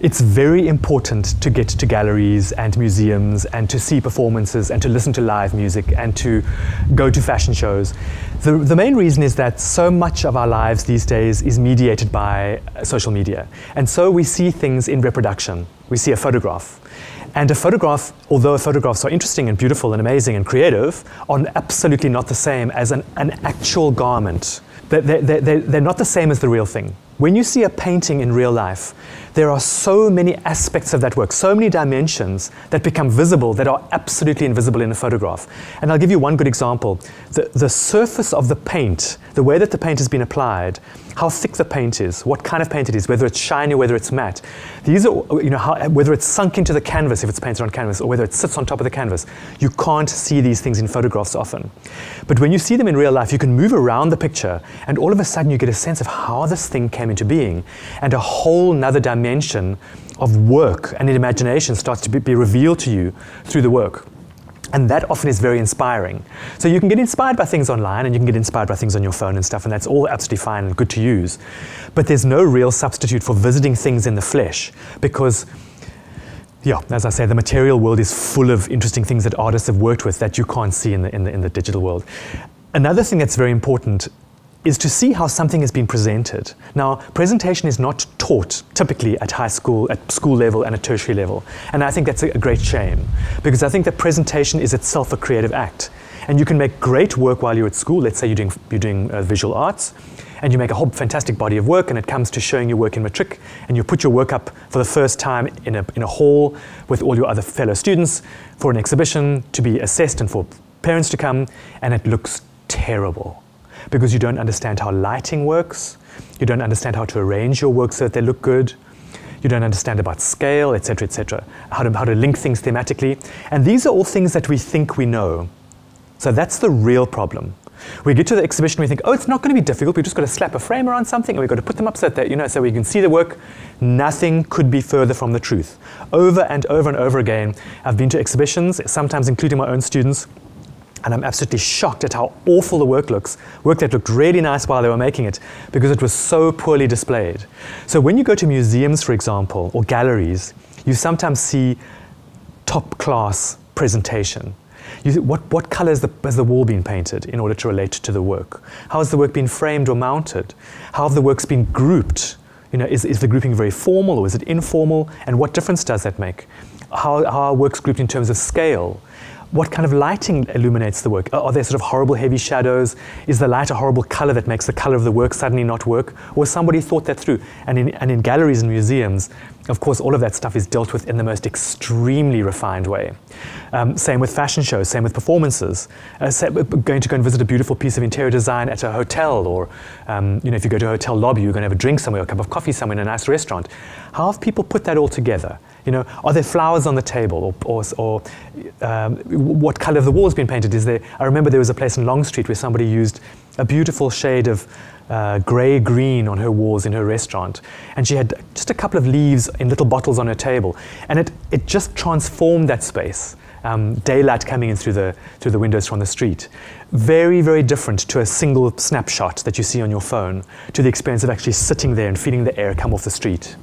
It's very important to get to galleries and museums and to see performances and to listen to live music and to go to fashion shows. The main reason is that so much of our lives these days is mediated by social media. And so we see things in reproduction. We see a photograph. And a photograph, although photographs are interesting and beautiful and amazing and creative, are absolutely not the same as an actual garment. They're not the same as the real thing. When you see a painting in real life, there are so many aspects of that work, so many dimensions that become visible that are absolutely invisible in a photograph. And I'll give you one good example. The surface of the paint, the way that the paint has been applied, how thick the paint is, what kind of paint it is, whether it's shiny or whether it's matte. These are, whether it's sunk into the canvas if it's painted on canvas or whether it sits on top of the canvas. You can't see these things in photographs often. But when you see them in real life, you can move around the picture and all of a sudden you get a sense of how this thing came into being, and a whole nother dimension of work and imagination starts to be revealed to you through the work. And that often is very inspiring. So you can get inspired by things online and you can get inspired by things on your phone and stuff, and that's all absolutely fine and good to use. But there's no real substitute for visiting things in the flesh because, yeah, as I say, the material world is full of interesting things that artists have worked with that you can't see in the digital world. Another thing that's very important is to see how something has been presented. Now, presentation is not taught typically at high school, at school level and at tertiary level. And I think that's a great shame, because I think that presentation is itself a creative act. And you can make great work while you're at school. Let's say you're doing visual arts, and you make a whole fantastic body of work, and it comes to showing your work in matric, and you put your work up for the first time in a hall with all your other fellow students for an exhibition to be assessed and for parents to come, and it looks terrible. Because you don't understand how lighting works, you don't understand how to arrange your work so that they look good, you don't understand about scale, etc., how to link things thematically. And these are all things that we think we know. So that's the real problem. We get to the exhibition, we think, oh, it's not going to be difficult, we've just got to slap a frame around something and we've got to put them up so that, so we can see the work. Nothing could be further from the truth. Over and over and over again, I've been to exhibitions, sometimes including my own students, and I'm absolutely shocked at how awful the work looks. Work that looked really nice while they were making it, because it was so poorly displayed. So when you go to museums, for example, or galleries, you sometimes see top-class presentation. What color has the wall been painted in order to relate to the work? How has the work been framed or mounted? How have the works been grouped? Is the grouping very formal or is it informal? And what difference does that make? How are works grouped in terms of scale? What kind of lighting illuminates the work? Are there sort of horrible heavy shadows? Is the light a horrible color that makes the color of the work suddenly not work? Or somebody thought that through? And in galleries and museums, of course, all of that stuff is dealt with in the most extremely refined way. Same with fashion shows, same with performances. Going to go and visit a beautiful piece of interior design at a hotel, or if you go to a hotel lobby, you're going to have a drink somewhere, or a cup of coffee somewhere in a nice restaurant. How have people put that all together? Are there flowers on the table, or what color of the wall has been painted? I remember there was a place in Long Street where somebody used a beautiful shade of grey-green on her walls in her restaurant, and she had just a couple of leaves in little bottles on her table, and it just transformed that space. Daylight coming in through the windows from the street. Very, very different to a single snapshot that you see on your phone, to the experience of actually sitting there and feeling the air come off the street.